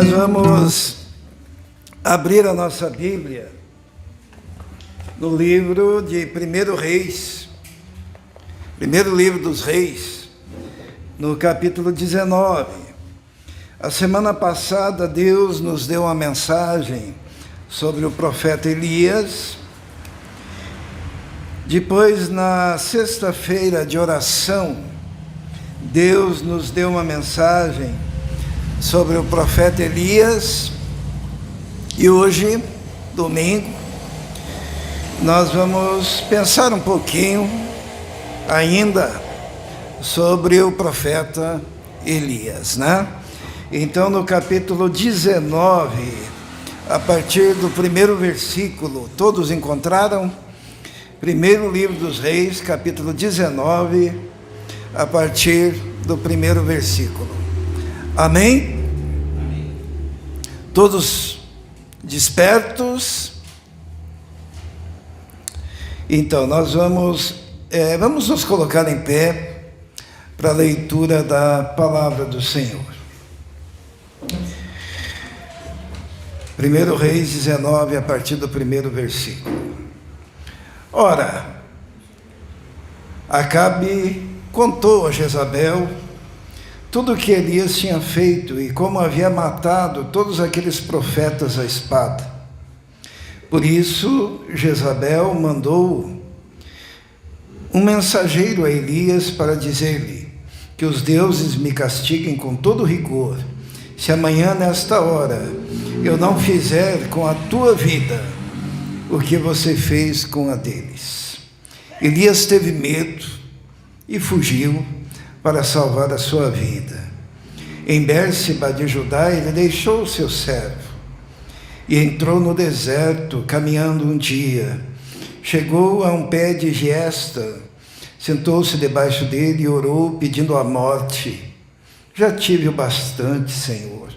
Nós vamos abrir a nossa Bíblia no livro de 1 Reis, primeiro livro dos Reis, no capítulo 19. A semana passada Deus nos deu uma mensagem sobre o profeta Elias. Depois, na sexta-feira de oração, Deus nos deu uma mensagem sobre o profeta Elias. E hoje, domingo, nós vamos pensar um pouquinho ainda sobre o profeta Elias, né? Então, no capítulo 19, a partir do primeiro versículo, todos encontraram? Primeiro livro dos Reis, capítulo 19, a partir do primeiro versículo. Amém? Amém. Todos despertos? Então, nós vamos nos colocar em pé para a leitura da palavra do Senhor. 1 Reis 19, a partir do primeiro versículo. Ora, Acabe contou a Jezabel tudo o que Elias tinha feito e como havia matado todos aqueles profetas à espada. Por isso, Jezabel mandou um mensageiro a Elias para dizer-lhe que os deuses me castiguem com todo rigor, se amanhã, nesta hora, eu não fizer com a tua vida o que você fez com a deles. Elias teve medo e fugiu para salvar a sua vida. Em Bérseba de Judá, ele deixou o seu servo e entrou no deserto, caminhando um dia. Chegou a um pé de giesta, sentou-se debaixo dele e orou, pedindo a morte. Já tive o bastante, Senhor.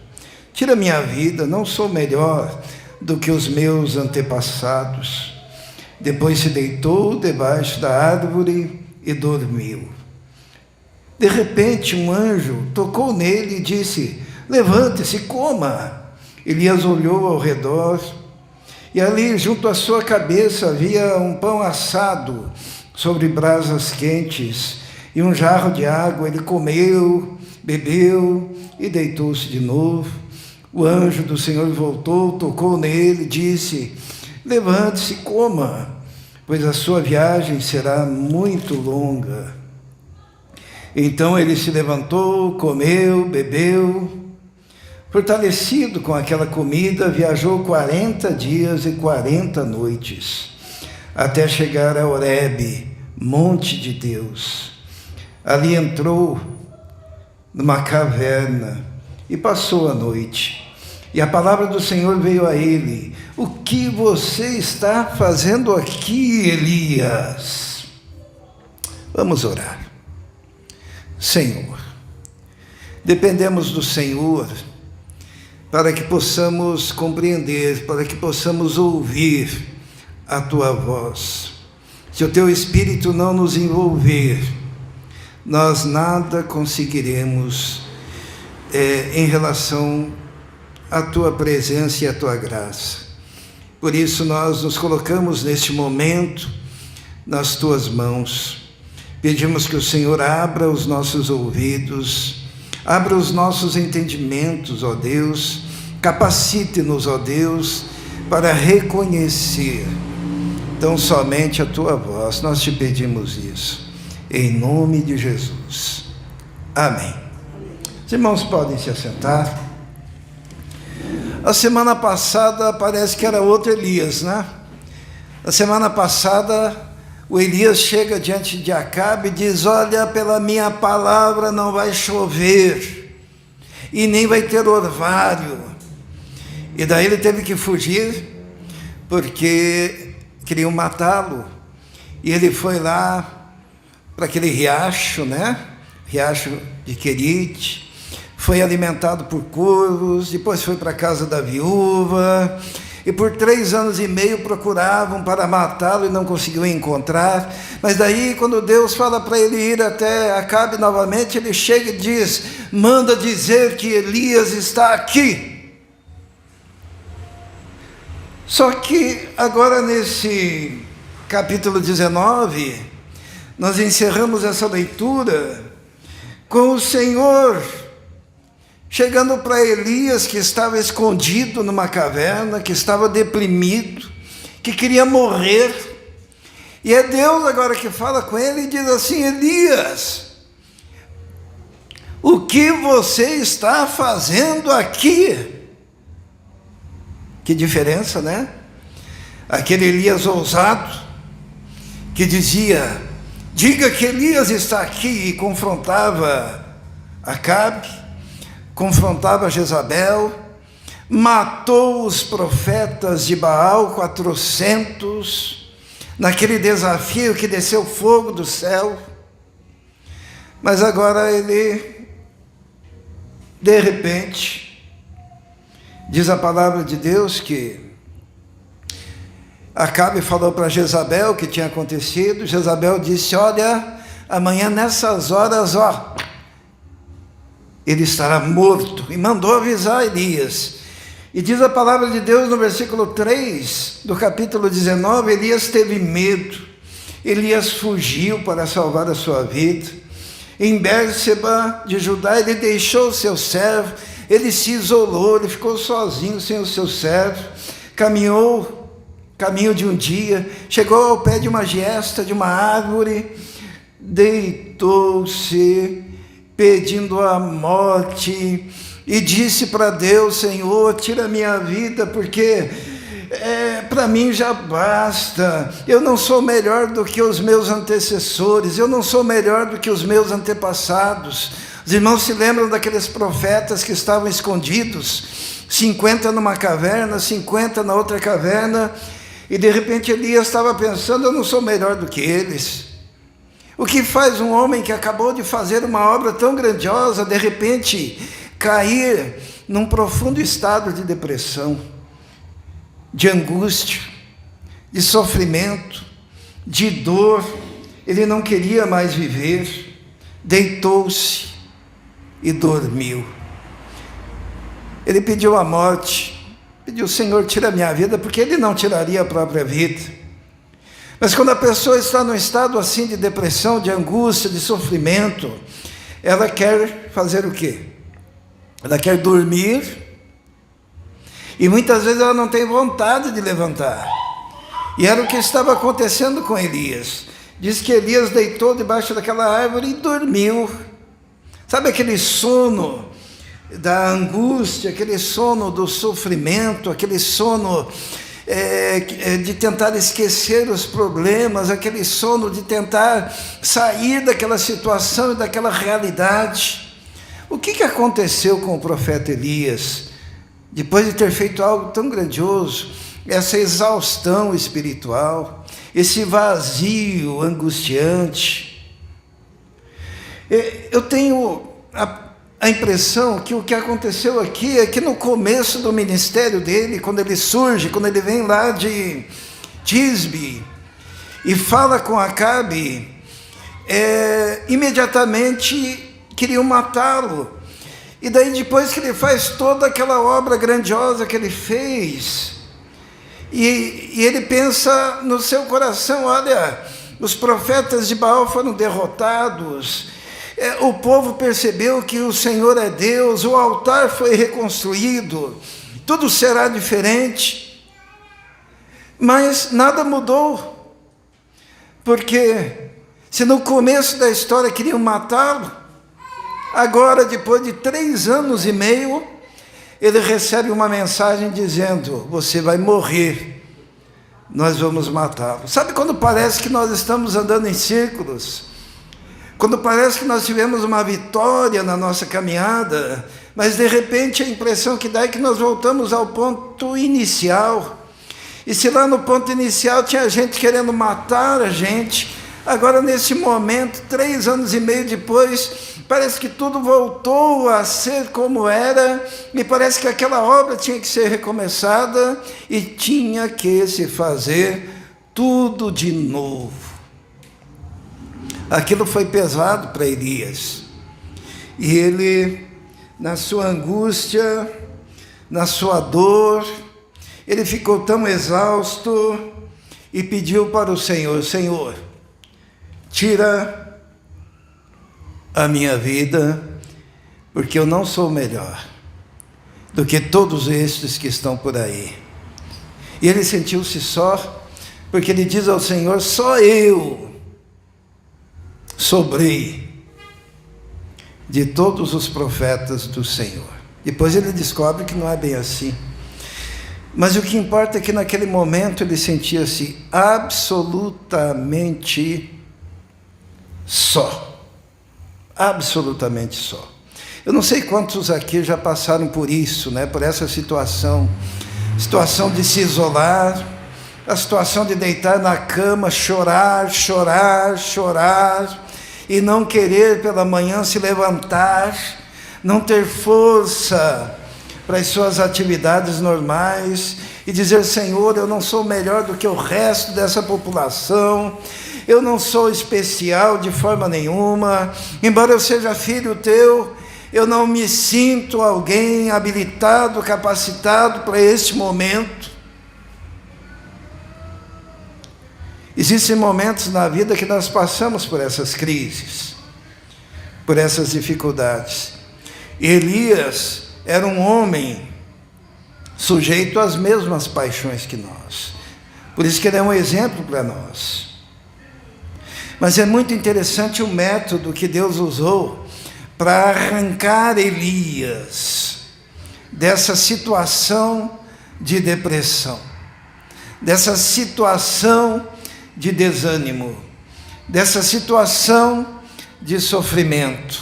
Tira minha vida, não sou melhor do que os meus antepassados. Depois se deitou debaixo da árvore e dormiu. De repente, um anjo tocou nele e disse: levante-se, coma. Elias olhou ao redor e ali, junto à sua cabeça, havia um pão assado sobre brasas quentes e um jarro de água. Ele comeu, bebeu e deitou-se de novo. O anjo do Senhor voltou, tocou nele e disse: levante-se, coma, pois a sua viagem será muito longa. Então ele se levantou, comeu, bebeu. Fortalecido com aquela comida, viajou 40 dias e 40 noites, até chegar a Horebe, monte de Deus. Ali entrou numa caverna e passou a noite. E a palavra do Senhor veio a ele: o que você está fazendo aqui, Elias? Vamos orar. Senhor, dependemos do Senhor para que possamos compreender, para que possamos ouvir a Tua voz. Se o Teu Espírito não nos envolver, nós nada conseguiremos em relação à Tua presença e à Tua graça. Por isso nós nos colocamos neste momento nas Tuas mãos. Pedimos que o Senhor abra os nossos ouvidos, abra os nossos entendimentos, ó Deus, capacite-nos, ó Deus, para reconhecer tão somente a Tua voz. Nós te pedimos isso, em nome de Jesus. Amém. Os irmãos podem se assentar. A semana passada parece que era outro Elias, né? A semana passada o Elias chega diante de Acabe e diz: olha, pela minha palavra não vai chover e nem vai ter orvalho. E daí ele teve que fugir porque queriam matá-lo. E ele foi lá para aquele riacho, né? Riacho de Querite. Foi alimentado por corvos, depois foi para a casa da viúva. E por 3 anos e meio procuravam para matá-lo e não conseguiam encontrar. Mas daí, quando Deus fala para ele ir até Acabe novamente, ele chega e diz: manda dizer que Elias está aqui. Só que agora nesse capítulo 19, nós encerramos essa leitura com o Senhor chegando para Elias, que estava escondido numa caverna, que estava deprimido, que queria morrer. E é Deus agora que fala com ele e diz assim: Elias, o que você está fazendo aqui? Que diferença, né? Aquele Elias ousado, que dizia: diga que Elias está aqui, e confrontava Acabe, confrontava Jezabel, matou os profetas de Baal, 400, naquele desafio que desceu fogo do céu. Mas agora ele, de repente, diz a palavra de Deus que Acabe falou para Jezabel o que tinha acontecido. Jezabel disse: olha, amanhã nessas horas, ele estará morto. E mandou avisar Elias. E diz a palavra de Deus no versículo 3 do capítulo 19, Elias teve medo. Elias fugiu para salvar a sua vida. Em Bérseba de Judá, ele deixou o seu servo, ele se isolou, ele ficou sozinho sem o seu servo, caminho de um dia, chegou ao pé de uma giesta, de uma árvore, deitou-se, pedindo a morte, e disse para Deus: Senhor, tira a minha vida, porque para mim já basta. Eu não sou melhor do que os meus antecessores, eu não sou melhor do que os meus antepassados. Os irmãos se lembram daqueles profetas que estavam escondidos, 50 numa caverna, 50 na outra caverna, e de repente Elias estava pensando: eu não sou melhor do que eles. O que faz um homem que acabou de fazer uma obra tão grandiosa, de repente, cair num profundo estado de depressão, de angústia, de sofrimento, de dor? Ele não queria mais viver, deitou-se e dormiu. Ele pediu a morte, pediu: Senhor, tira a minha vida, porque ele não tiraria a própria vida. Mas quando a pessoa está num estado assim de depressão, de angústia, de sofrimento, ela quer fazer o quê? Ela quer dormir, e muitas vezes ela não tem vontade de levantar. E era o que estava acontecendo com Elias. Diz que Elias deitou debaixo daquela árvore e dormiu. Sabe aquele sono da angústia, aquele sono do sofrimento, aquele sono de tentar esquecer os problemas, aquele sono de tentar sair daquela situação e daquela realidade. O que aconteceu com o profeta Elias? Depois de ter feito algo tão grandioso, essa exaustão espiritual, esse vazio angustiante. Eu tenho a impressão que o que aconteceu aqui é que no começo do ministério dele, quando ele surge, quando ele vem lá de Tisbe e fala com Acabe, imediatamente queriam matá-lo. E daí, depois que ele faz toda aquela obra grandiosa que ele fez, e ele pensa no seu coração: olha, os profetas de Baal foram derrotados, o povo percebeu que o Senhor é Deus, o altar foi reconstruído, tudo será diferente. Mas nada mudou, porque se no começo da história queriam matá-lo, agora, depois de 3 anos e meio, ele recebe uma mensagem dizendo: você vai morrer, nós vamos matá-lo. Sabe quando parece que nós estamos andando em círculos? Quando parece que nós tivemos uma vitória na nossa caminhada, mas de repente a impressão que dá é que nós voltamos ao ponto inicial. E se lá no ponto inicial tinha gente querendo matar a gente, agora nesse momento, 3 anos e meio depois, parece que tudo voltou a ser como era, e parece que aquela obra tinha que ser recomeçada e tinha que se fazer tudo de novo. Aquilo foi pesado para Elias, e ele, na sua angústia, na sua dor, ele ficou tão exausto e pediu para o Senhor: Senhor, tira a minha vida, porque eu não sou melhor do que todos estes que estão por aí. E ele sentiu-se só, porque ele diz ao Senhor: só eu sobrei de todos os profetas do Senhor. Depois ele descobre que não é bem assim. Mas o que importa é que naquele momento ele sentia-se absolutamente só. Absolutamente só. Eu não sei quantos aqui já passaram por isso, né? Por essa situação de se isolar, a situação de deitar na cama, chorar, e não querer pela manhã se levantar, não ter força para as suas atividades normais e dizer: Senhor, eu não sou melhor do que o resto dessa população, eu não sou especial de forma nenhuma, embora eu seja filho teu, eu não me sinto alguém habilitado, capacitado para este momento. Existem momentos na vida que nós passamos por essas crises, por essas dificuldades. Elias era um homem sujeito às mesmas paixões que nós. Por isso que ele é um exemplo para nós. Mas é muito interessante o método que Deus usou para arrancar Elias dessa situação de depressão, dessa situação de desânimo, dessa situação de sofrimento.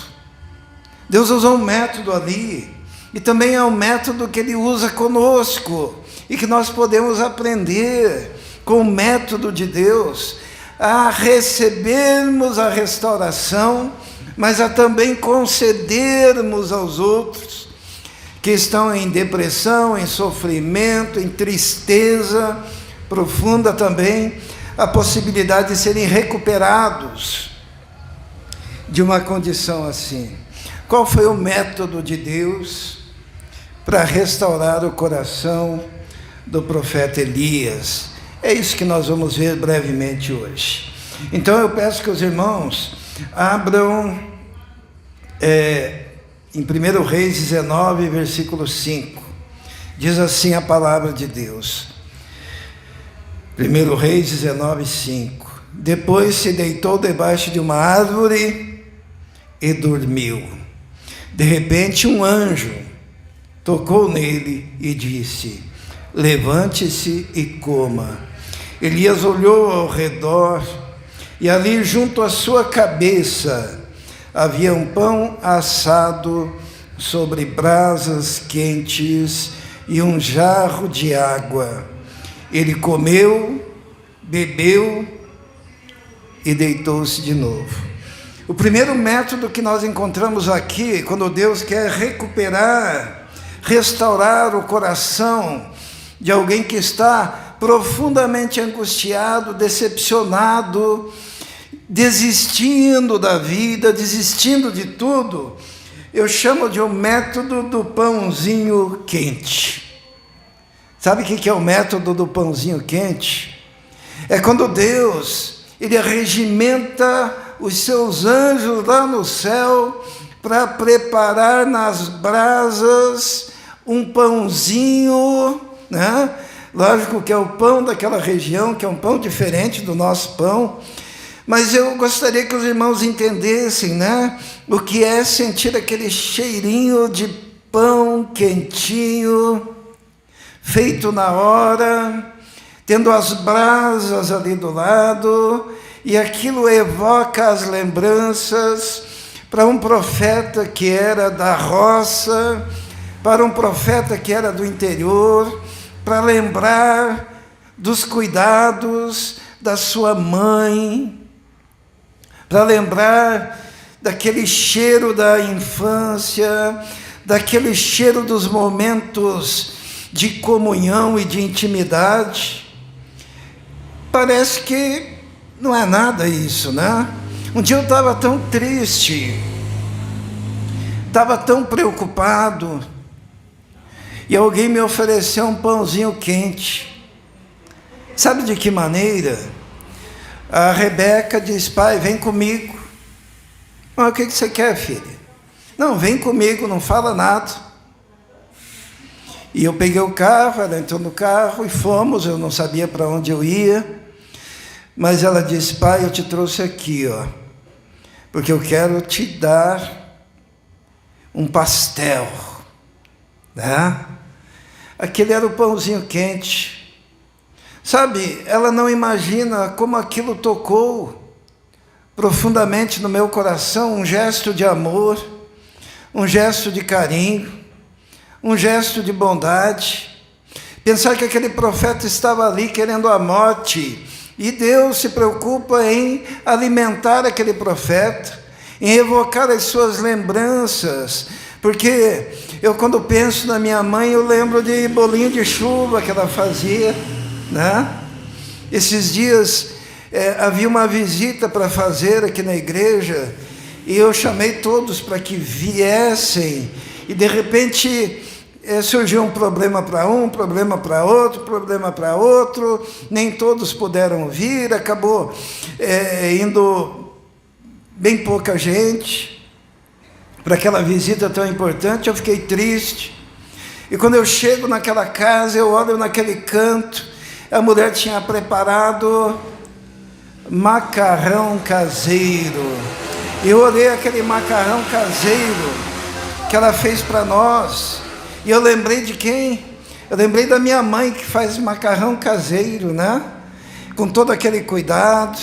Deus usou um método ali, e também é um método que Ele usa conosco, e que nós podemos aprender com o método de Deus, a recebermos a restauração, mas a também concedermos aos outros que estão em depressão, em sofrimento, em tristeza profunda também, a possibilidade de serem recuperados de uma condição assim. Qual foi o método de Deus para restaurar o coração do profeta Elias? É isso que nós vamos ver brevemente hoje. Então eu peço que os irmãos abram em 1 Reis 19, versículo 5. Diz assim a palavra de Deus. 1 Reis 19, 5. Depois se deitou debaixo de uma árvore e dormiu. De repente um anjo tocou nele e disse: levante-se e coma. Elias olhou ao redor, e ali junto à sua cabeça havia um pão assado sobre brasas quentes e um jarro de água. Ele comeu, bebeu e deitou-se de novo. O primeiro método que nós encontramos aqui, quando Deus quer recuperar, restaurar o coração de alguém que está profundamente angustiado, decepcionado, desistindo da vida, desistindo de tudo, eu chamo de um método do pãozinho quente. Sabe o que é o método do pãozinho quente? É quando Deus, Ele regimenta os seus anjos lá no céu para preparar nas brasas um pãozinho, né? Lógico que é o pão daquela região, que é um pão diferente do nosso pão, mas eu gostaria que os irmãos entendessem, né? O que é sentir aquele cheirinho de pão quentinho, feito na hora, tendo as brasas ali do lado, e aquilo evoca as lembranças para um profeta que era da roça, para um profeta que era do interior, para lembrar dos cuidados da sua mãe, para lembrar daquele cheiro da infância, daquele cheiro dos momentos de comunhão e de intimidade. Parece que não é nada isso, né? Um dia eu estava tão triste, estava tão preocupado, e alguém me ofereceu um pãozinho quente. Sabe de que maneira? A Rebeca diz: pai, vem comigo. Mas o que você quer, filha? Não, vem comigo, não fala nada. E eu peguei o carro, ela entrou no carro e fomos, eu não sabia para onde eu ia. Mas ela disse: pai, eu te trouxe aqui, ó, porque eu quero te dar um pastel, né? Aquele era o pãozinho quente. Sabe, ela não imagina como aquilo tocou profundamente no meu coração, um gesto de amor, um gesto de carinho, um gesto de bondade. Pensar que aquele profeta estava ali querendo a morte, e Deus se preocupa em alimentar aquele profeta, em evocar as suas lembranças, porque eu, quando penso na minha mãe, eu lembro de bolinho de chuva que ela fazia, né? Esses dias havia uma visita para fazer aqui na igreja, e eu chamei todos para que viessem, e de repente surgiu um problema para um, problema para outro, nem todos puderam vir, acabou indo bem pouca gente para aquela visita tão importante. Eu fiquei triste, e quando eu chego naquela casa, eu olho naquele canto, a mulher tinha preparado macarrão caseiro. Eu olhei aquele macarrão caseiro que ela fez para nós, e eu lembrei de quem? Eu lembrei da minha mãe, que faz macarrão caseiro, né? Com todo aquele cuidado.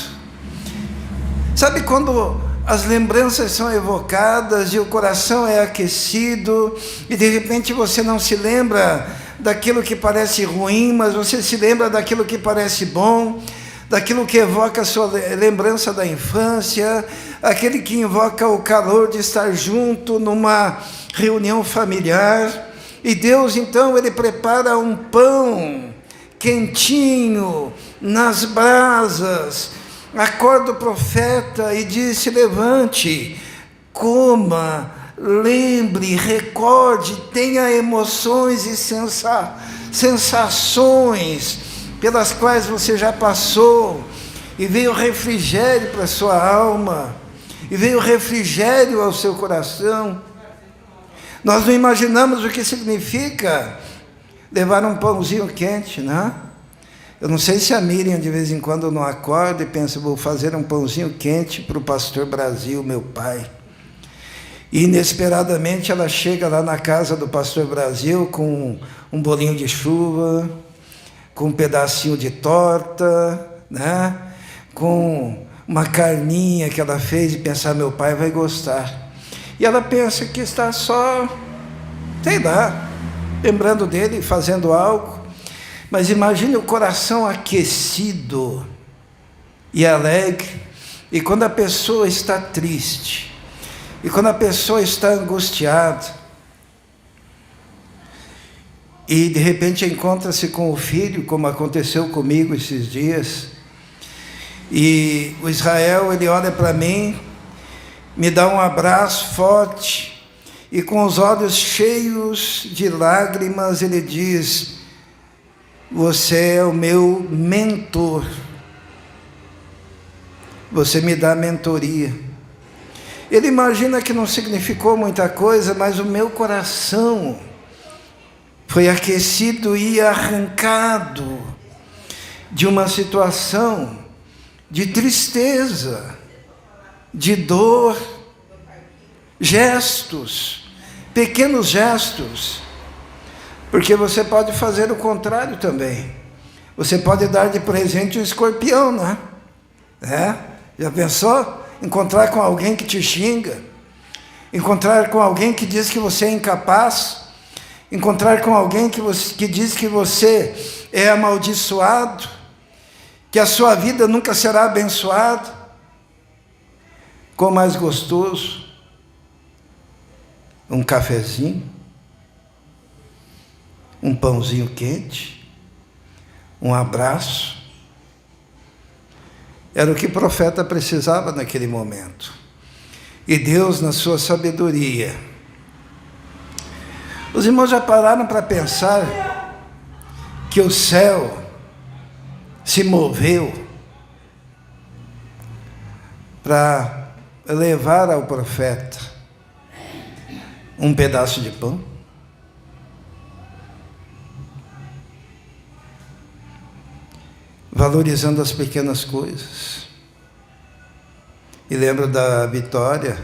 Sabe quando as lembranças são evocadas e o coração é aquecido, e de repente você não se lembra daquilo que parece ruim, mas você se lembra daquilo que parece bom, daquilo que evoca a sua lembrança da infância, aquele que invoca o calor de estar junto numa reunião familiar. E Deus, então, Ele prepara um pão quentinho nas brasas, acorda o profeta e diz: se levante, coma, lembre, recorde, tenha emoções e sensações pelas quais você já passou, e veio refrigério para a sua alma, e veio refrigério ao seu coração. Nós não imaginamos o que significa levar um pãozinho quente, né? Eu não sei se a Miriam de vez em quando não acorda e pensa: vou fazer um pãozinho quente para o pastor Brasil, meu pai. E inesperadamente ela chega lá na casa do pastor Brasil com um bolinho de chuva, com um pedacinho de torta, né? Com uma carninha que ela fez, e pensar: meu pai vai gostar. E ela pensa que está só, sei lá, lembrando dele, fazendo algo. Mas imagine o coração aquecido e alegre. E quando a pessoa está triste, e quando a pessoa está angustiada, e de repente encontra-se com o filho, como aconteceu comigo esses dias, e o Israel, ele olha para mim, me dá um abraço forte, e com os olhos cheios de lágrimas, ele diz: você é o meu mentor, você me dá mentoria. Ele imagina que não significou muita coisa, mas o meu coração foi aquecido e arrancado de uma situação de tristeza, de dor, gestos, pequenos gestos, porque você pode fazer o contrário também. Você pode dar de presente um escorpião, né? Já pensou? Encontrar com alguém que te xinga, encontrar com alguém que diz que você é incapaz, encontrar com alguém que diz que você é amaldiçoado, que a sua vida nunca será abençoada. Qual mais gostoso? Um cafezinho, um pãozinho quente, um abraço. Era o que o profeta precisava naquele momento. E Deus, na sua sabedoria, Os irmãos já pararam para pensar que o céu se moveu para levar ao profeta um pedaço de pão? Valorizando as pequenas coisas. E lembro da Vitória: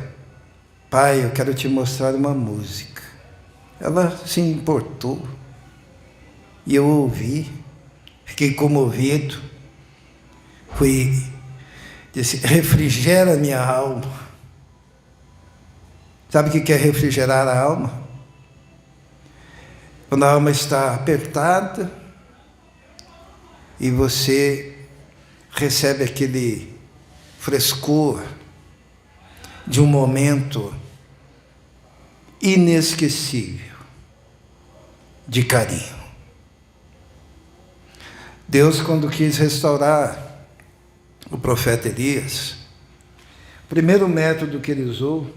pai, eu quero te mostrar uma música. Ela se importou, e eu ouvi, fiquei comovido, disse, refrigera minha alma. Sabe o que é refrigerar a alma? Quando a alma está apertada e você recebe aquele frescor de um momento inesquecível de carinho. Deus, quando quis restaurar o profeta Elias, o primeiro método que ele usou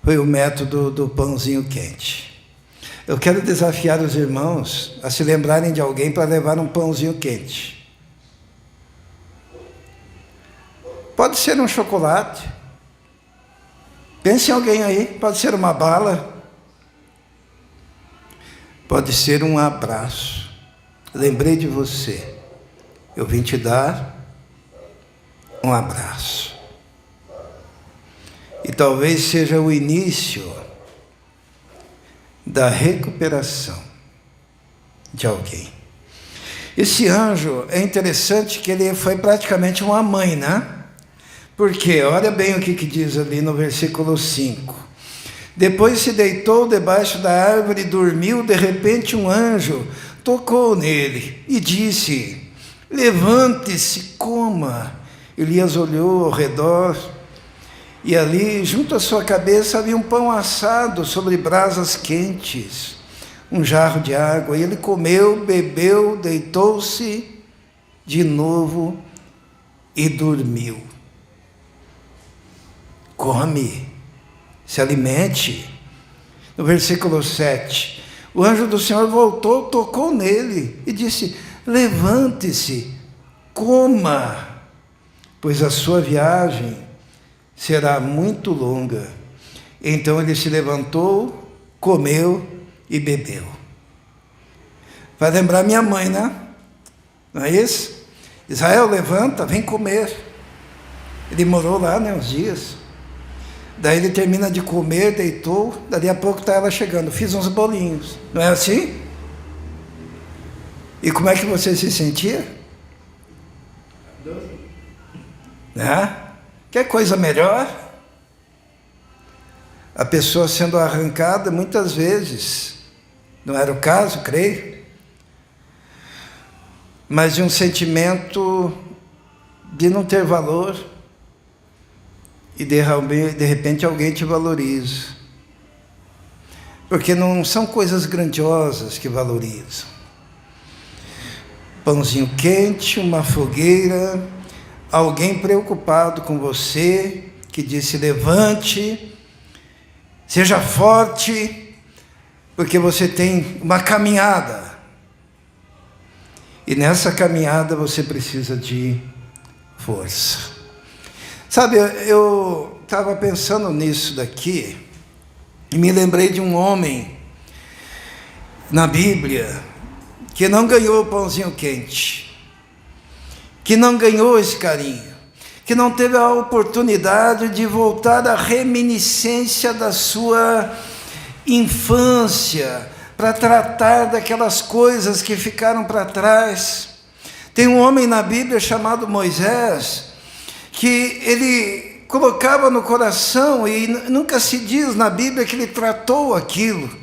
foi o método do pãozinho quente. Eu quero desafiar os irmãos a se lembrarem de alguém para levar um pãozinho quente. Pode ser um chocolate. Pense em alguém aí. Pode ser uma bala. Pode ser um abraço. Lembrei de você. Eu vim te dar um abraço. E talvez seja o início da recuperação de alguém. Esse anjo, é interessante que ele foi praticamente uma mãe, né? Porque, olha bem o que diz ali no versículo 5. Depois se deitou debaixo da árvore e dormiu. De repente um anjo tocou nele e disse, levante-se, coma. Elias olhou ao redor e ali, junto à sua cabeça, havia um pão assado sobre brasas quentes, um jarro de água. E ele comeu, bebeu, deitou-se de novo e dormiu. Come, se alimente. No versículo 7, o anjo do Senhor voltou, tocou nele e disse, levante-se, coma, pois a sua viagem será muito longa. Então ele se levantou, comeu e bebeu. Vai lembrar minha mãe, né? Não é isso? Israel, levanta, vem comer. Ele morou lá, né, uns dias. Daí ele termina de comer, deitou, dali a pouco está ela chegando, fiz uns bolinhos. Não é assim? E como é que você se sentia? Né? Quer coisa melhor? A pessoa sendo arrancada muitas vezes, não era o caso, creio, mas de um sentimento de não ter valor, e de repente alguém te valoriza. Porque não são coisas grandiosas que valorizam. Pãozinho quente, uma fogueira, alguém preocupado com você, que disse, levante, seja forte, porque você tem uma caminhada. E nessa caminhada você precisa de força. Sabe, eu estava pensando nisso daqui, e me lembrei de um homem na Bíblia, que não ganhou o pãozinho quente, que não ganhou esse carinho, que não teve a oportunidade de voltar à reminiscência da sua infância, para tratar daquelas coisas que ficaram para trás. Tem um homem na Bíblia chamado Moisés, que ele colocava no coração, e nunca se diz na Bíblia que ele tratou aquilo,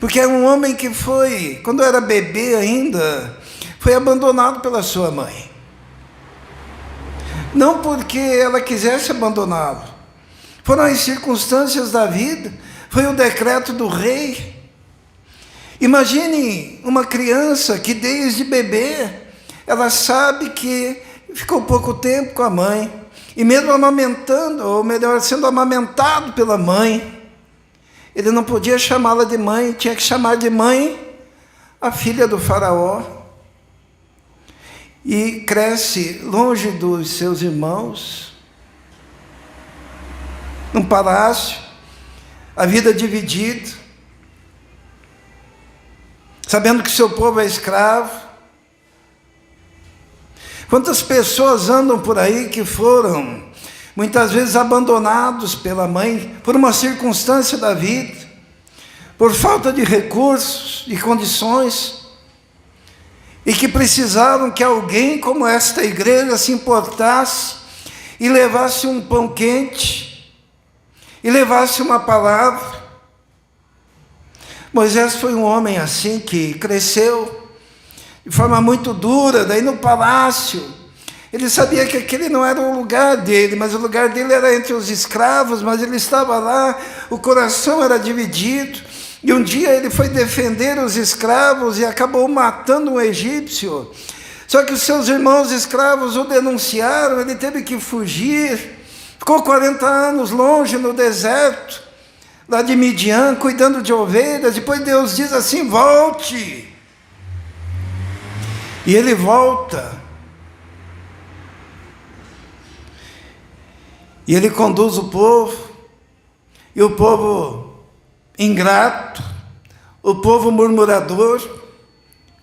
porque é um homem que foi, quando era bebê ainda, foi abandonado pela sua mãe. Não porque ela quisesse abandoná-lo, foram as circunstâncias da vida, foi o decreto do rei. Imagine uma criança que desde bebê, ela sabe que ficou pouco tempo com a mãe, e mesmo amamentando, ou melhor, sendo amamentado pela mãe, ele não podia chamá-la de mãe, tinha que chamar de mãe a filha do faraó. E cresce longe dos seus irmãos, num palácio, a vida dividida, sabendo que seu povo é escravo. Quantas pessoas andam por aí que foram muitas vezes abandonados pela mãe por uma circunstância da vida, por falta de recursos, de condições, e que precisavam que alguém como esta igreja se importasse e levasse um pão quente, e levasse uma palavra. Moisés foi um homem assim que cresceu de forma muito dura, daí no palácio. Ele sabia que aquele não era o lugar dele, mas o lugar dele era entre os escravos, mas ele estava lá, o coração era dividido. E um dia ele foi defender os escravos e acabou matando um egípcio. Só que os seus irmãos escravos o denunciaram, ele teve que fugir. Ficou 40 anos longe no deserto, lá de Midian, cuidando de ovelhas. Depois Deus diz assim: volte. E ele volta. E ele conduz o povo. E o povo ingrato, o povo murmurador,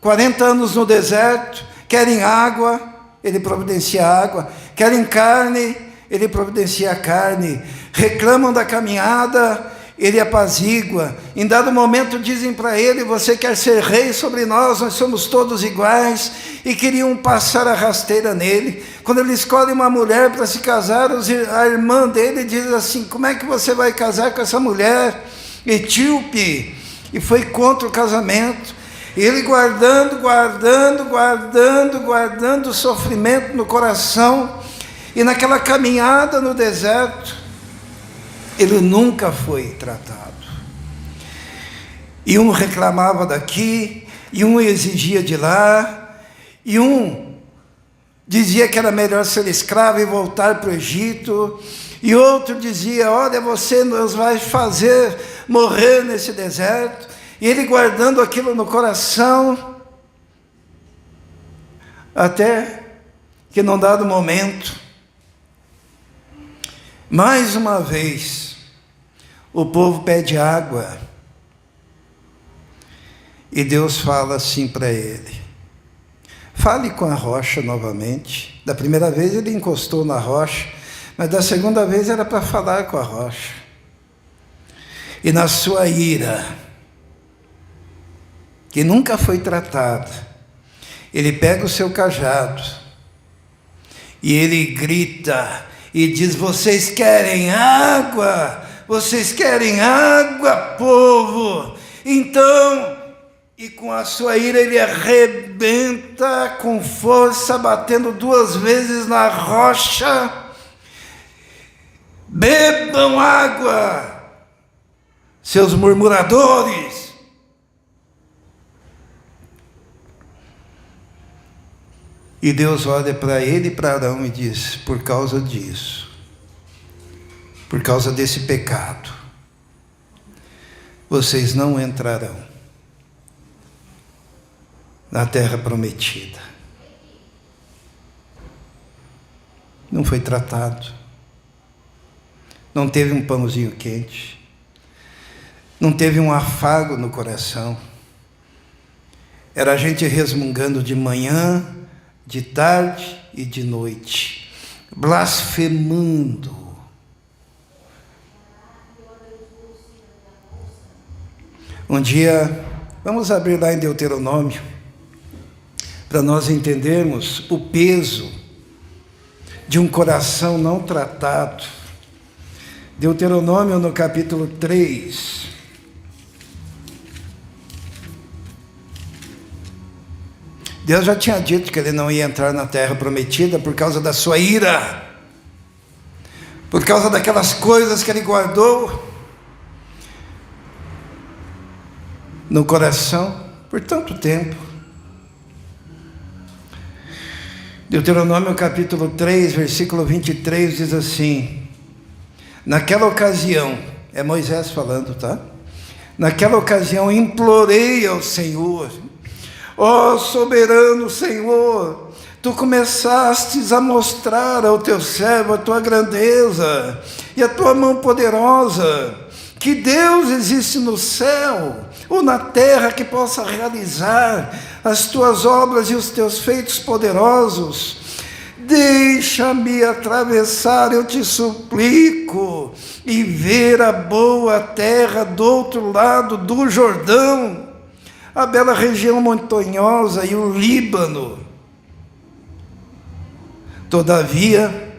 40 anos no deserto, querem água, ele providencia água, querem carne, ele providencia carne, reclamam da caminhada, ele apazigua. Em dado momento dizem para ele: você quer ser rei sobre nós, nós somos todos iguais, e queriam passar a rasteira nele. Quando ele escolhe uma mulher para se casar, a irmã dele diz assim: como é que você vai casar com essa mulher etíope? E foi contra o casamento. E ele guardando o sofrimento no coração, e naquela caminhada no deserto, ele nunca foi tratado. E um reclamava daqui, e um exigia de lá, e um dizia que era melhor ser escravo e voltar para o Egito, e outro dizia: olha, você nos vai fazer morrer nesse deserto. E ele guardando aquilo no coração, até que num dado momento, mais uma vez, o povo pede água, e Deus fala assim para ele: fale com a rocha novamente. Da primeira vez ele encostou na rocha, mas da segunda vez era para falar com a rocha. E na sua ira, que nunca foi tratada, ele pega o seu cajado, e ele grita e diz: vocês querem água? Vocês querem água, povo? Então, e com a sua ira ele arrebenta com força, batendo 2 vezes na rocha: bebam água, seus murmuradores. E Deus olha para ele e para Arão e diz: por causa disso, por causa desse pecado, vocês não entrarão na terra prometida. Não foi tratado, não teve um pãozinho quente, não teve um afago no coração. Era a gente resmungando de manhã, de tarde e de noite, blasfemando. Um dia, vamos abrir lá em Deuteronômio, para nós entendermos o peso de um coração não tratado. Deuteronômio no capítulo 3. Deus já tinha dito que ele não ia entrar na terra prometida por causa da sua ira, por causa daquelas coisas que ele guardou no coração por tanto tempo. Deuteronômio capítulo 3, versículo 23 diz assim: naquela ocasião, é Moisés falando, tá? Naquela ocasião implorei ao Senhor: ó soberano Senhor, tu começastes a mostrar ao teu servo a tua grandeza e a tua mão poderosa, que Deus existe no céu ou na terra que possa realizar as tuas obras e os teus feitos poderosos. Deixa-me atravessar, eu te suplico, e ver a boa terra do outro lado do Jordão, a bela região montanhosa e o Líbano. Todavia,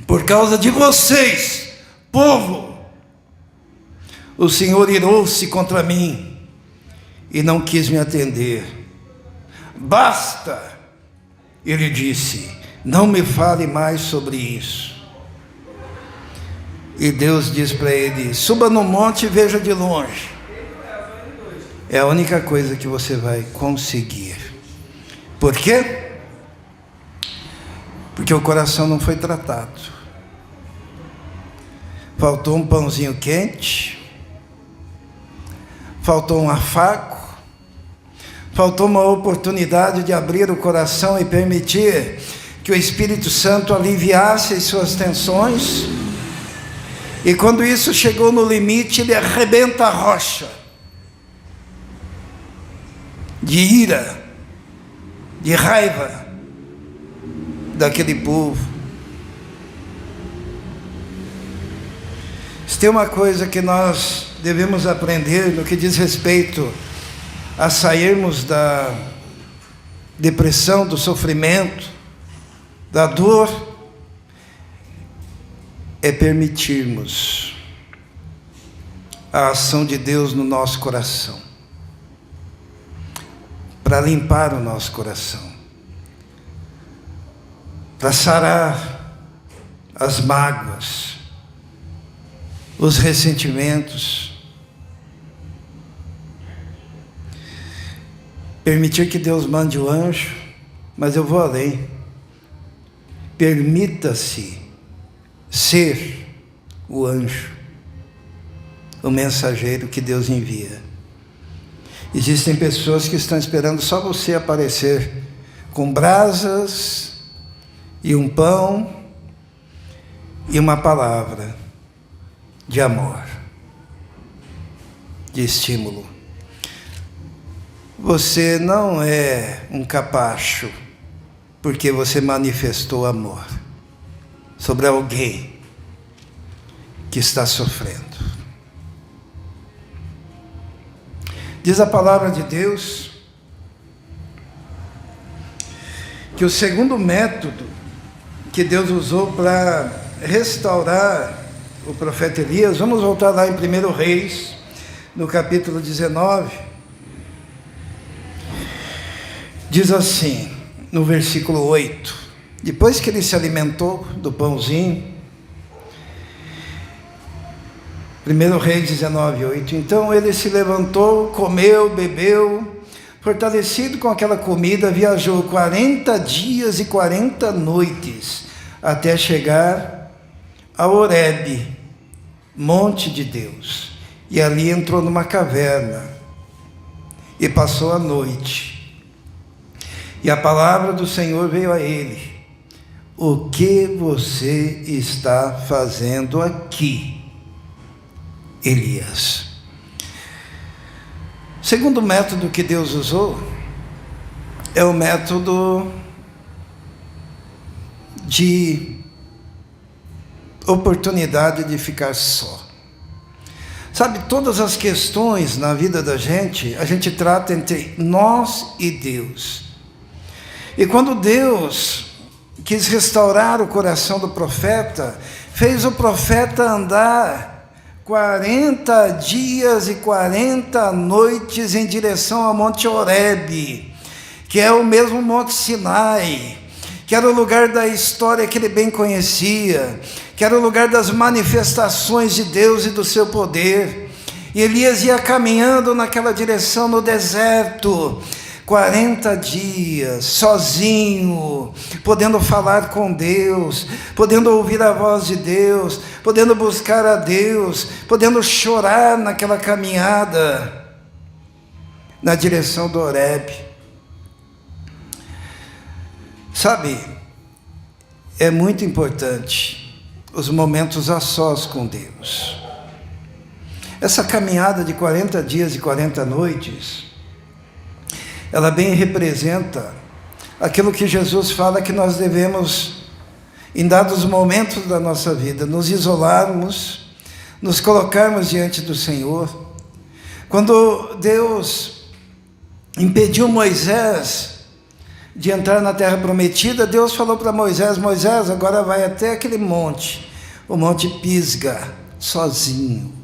por causa de vocês, povo, o Senhor irou-se contra mim e não quis me atender. Basta, ele disse, não me fale mais sobre isso. E Deus diz para ele: suba no monte e veja de longe. É a única coisa que você vai conseguir. Por quê? Porque o coração não foi tratado. Faltou um pãozinho quente, faltou um afago, faltou uma oportunidade de abrir o coração e permitir que o Espírito Santo aliviasse as suas tensões. E quando isso chegou no limite, ele arrebenta a rocha de ira, de raiva daquele povo. Se tem uma coisa que nós devemos aprender no que diz respeito a sairmos da depressão, do sofrimento, da dor, é permitirmos a ação de Deus no nosso coração, para limpar o nosso coração, para sarar as mágoas, os ressentimentos, permitir que Deus mande o anjo, mas eu vou além. Permita-se ser o anjo, o mensageiro que Deus envia. Existem pessoas que estão esperando só você aparecer com brasas e um pão e uma palavra de amor, de estímulo. Você não é um capacho porque você manifestou amor sobre alguém que está sofrendo. Diz a palavra de Deus que o segundo método que Deus usou para restaurar o profeta Elias, vamos voltar lá em 1 Reis, no capítulo 19, diz assim, no versículo 8, depois que ele se alimentou do pãozinho, 1 Reis 19, 8, então ele se levantou, comeu, bebeu, fortalecido com aquela comida, viajou 40 dias e 40 noites, até chegar a Horebe, monte de Deus, e ali entrou numa caverna, e passou a noite. E a palavra do Senhor veio a ele: o que você está fazendo aqui, Elias? O segundo método que Deus usou é o método de oportunidade de ficar só. Sabe, todas as questões na vida da gente, a gente trata entre nós e Deus. E quando Deus quis restaurar o coração do profeta, fez o profeta andar 40 dias e 40 noites em direção ao Monte Horebe, que é o mesmo Monte Sinai, que era o lugar da história que ele bem conhecia, que era o lugar das manifestações de Deus e do seu poder. E Elias ia caminhando naquela direção no deserto, 40 dias, sozinho, podendo falar com Deus, podendo ouvir a voz de Deus, podendo buscar a Deus, podendo chorar naquela caminhada, na direção do Horebe. Sabe, é muito importante os momentos a sós com Deus. Essa caminhada de 40 dias e 40 noites, ela bem representa aquilo que Jesus fala que nós devemos, em dados momentos da nossa vida, nos isolarmos, nos colocarmos diante do Senhor. Quando Deus impediu Moisés de entrar na terra prometida, Deus falou para Moisés: Moisés, agora vai até aquele monte, o Monte Pisga, sozinho.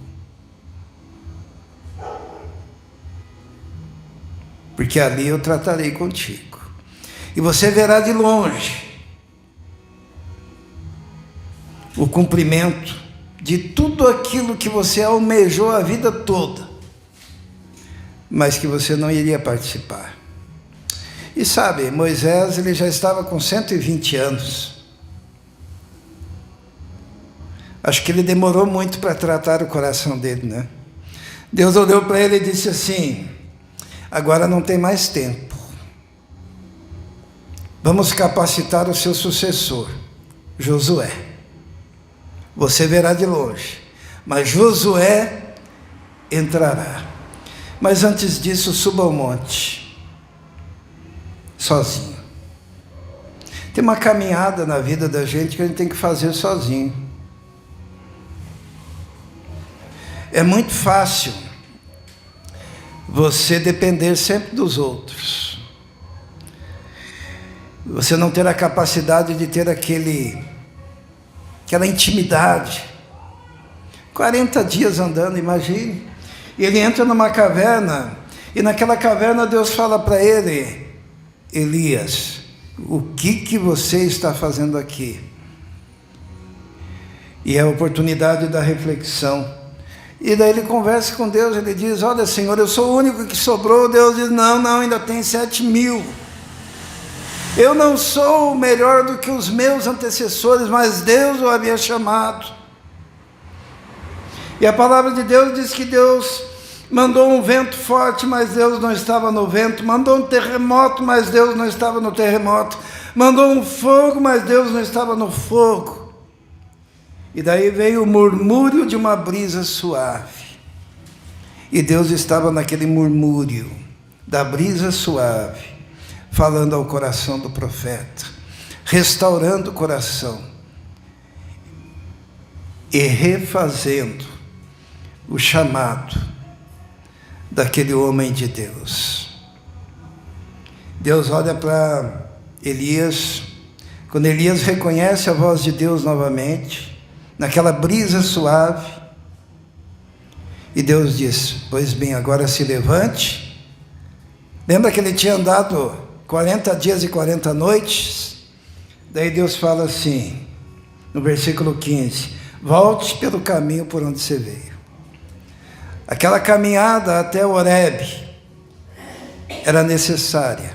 Porque ali eu tratarei contigo. E você verá de longe o cumprimento de tudo aquilo que você almejou a vida toda, mas que você não iria participar. E sabe, Moisés, ele já estava com 120 anos. Acho que ele demorou muito para tratar o coração dele, né? Deus olhou para ele e disse assim: agora não tem mais tempo. Vamos capacitar o seu sucessor, Josué. Você verá de longe, mas Josué entrará. Mas antes disso, suba ao monte, sozinho. Tem uma caminhada na vida da gente que a gente tem que fazer sozinho. É muito fácil você depender sempre dos outros, você não ter a capacidade de ter aquela intimidade. 40 dias andando, imagine. E ele entra numa caverna, e naquela caverna Deus fala para ele: Elias, o que você está fazendo aqui? E é a oportunidade da reflexão. E daí ele conversa com Deus, ele diz: olha, Senhor, eu sou o único que sobrou. Deus diz: não, ainda tem 7.000. Eu não sou melhor do que os meus antecessores, mas Deus o havia chamado. E a palavra de Deus diz que Deus mandou um vento forte, mas Deus não estava no vento. Mandou um terremoto, mas Deus não estava no terremoto. Mandou um fogo, mas Deus não estava no fogo. E daí veio o murmúrio de uma brisa suave. E Deus estava naquele murmúrio da brisa suave, falando ao coração do profeta, restaurando o coração e refazendo o chamado daquele homem de Deus. Deus olha para Elias, quando Elias reconhece a voz de Deus novamente, naquela brisa suave, e Deus diz: pois bem, agora se levante. Lembra que ele tinha andado 40 dias e 40 noites? Daí Deus fala assim, no versículo 15: volte pelo caminho por onde você veio. Aquela caminhada até o Horebe era necessária,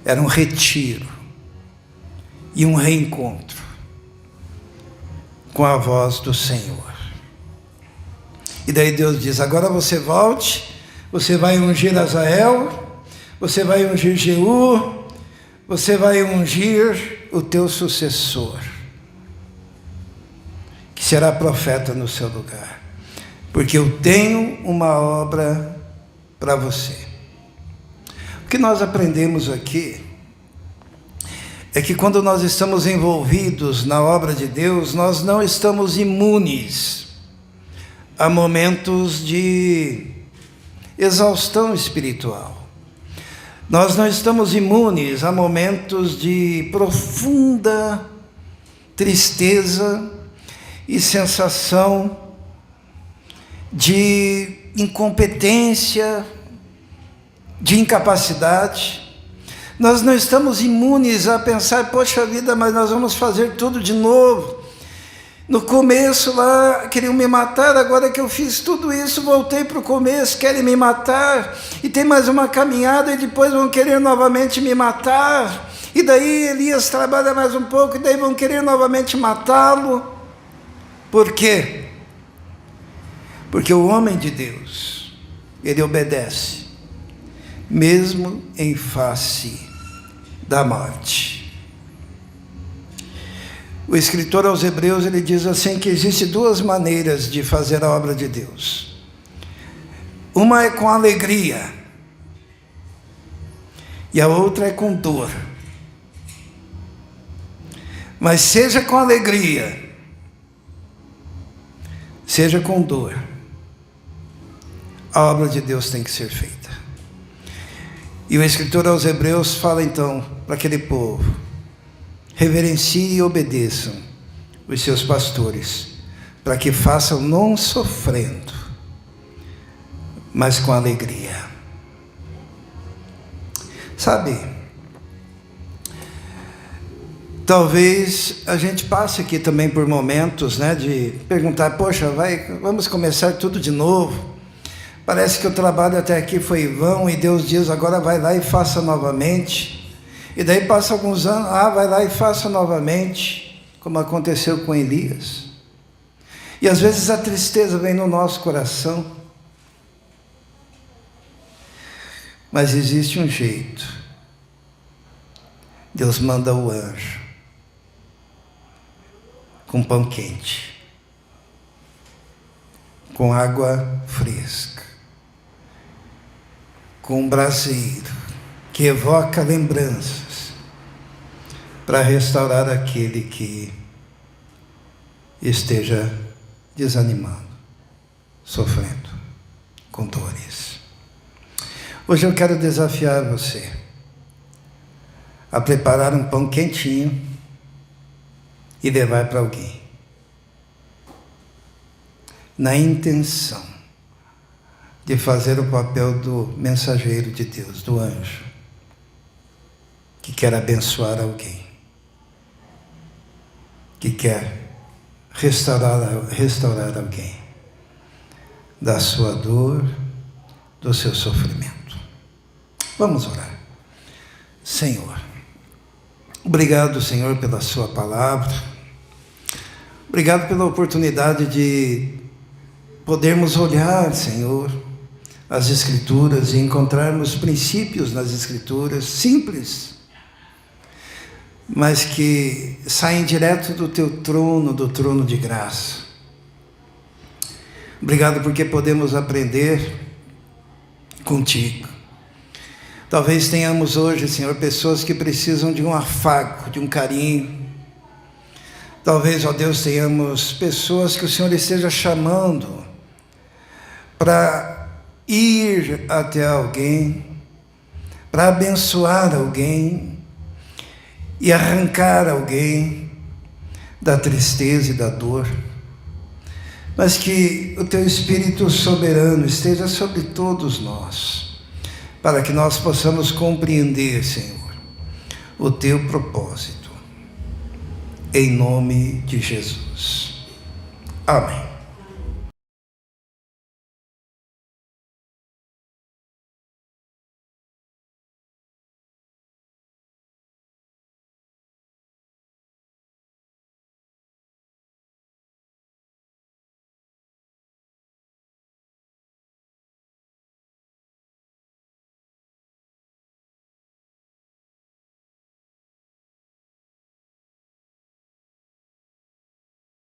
era um retiro e um reencontro com a voz do Senhor. E daí Deus diz: agora você volte, você vai ungir Azael, você vai ungir Jeú, você vai ungir o teu sucessor, que será profeta no seu lugar, porque eu tenho uma obra para você. O que nós aprendemos aqui é que quando nós estamos envolvidos na obra de Deus, nós não estamos imunes a momentos de exaustão espiritual. Nós não estamos imunes a momentos de profunda tristeza e sensação de incompetência, de incapacidade. Nós não estamos imunes a pensar: poxa vida, mas nós vamos fazer tudo de novo. No começo lá queriam me matar, agora que eu fiz tudo isso, voltei para o começo, querem me matar, e tem mais uma caminhada e depois vão querer novamente me matar, e daí Elias trabalha mais um pouco e daí vão querer novamente matá-lo. Por quê? Porque o homem de Deus, ele obedece, mesmo em face da morte. O escritor aos Hebreus, ele diz assim, que existem duas maneiras de fazer a obra de Deus. Uma é com alegria, e a outra é com dor. Mas seja com alegria, seja com dor, a obra de Deus tem que ser feita. E o escritor aos Hebreus fala então para aquele povo: reverenciem e obedeçam os seus pastores, para que façam não sofrendo, mas com alegria. Sabe, talvez a gente passe aqui também por momentos, né, de perguntar: poxa, vamos começar tudo de novo. Parece que o trabalho até aqui foi vão, e Deus diz: agora vai lá e faça novamente. E daí passa alguns anos, vai lá e faça novamente, como aconteceu com Elias. E às vezes a tristeza vem no nosso coração. Mas existe um jeito. Deus manda o anjo com pão quente, com água fresca, com um braseiro que evoca lembranças, para restaurar aquele que esteja desanimado, sofrendo com dores. Hoje eu quero desafiar você a preparar um pão quentinho e levar para alguém, na intenção de fazer o papel do mensageiro de Deus, do anjo, que quer abençoar alguém, que quer restaurar alguém da sua dor, do seu sofrimento. Vamos orar. Senhor, obrigado, Senhor, pela sua palavra. Obrigado pela oportunidade de podermos olhar, Senhor, as Escrituras e encontrarmos princípios nas Escrituras simples, mas que saem direto do teu trono, do trono de graça. Obrigado porque podemos aprender contigo. Talvez tenhamos hoje, Senhor, pessoas que precisam de um afago, de um carinho. Talvez, ó Deus, tenhamos pessoas que o Senhor esteja chamando para ir até alguém, para abençoar alguém e arrancar alguém da tristeza e da dor. Mas que o teu Espírito soberano esteja sobre todos nós, para que nós possamos compreender, Senhor, o teu propósito. Em nome de Jesus. Amém.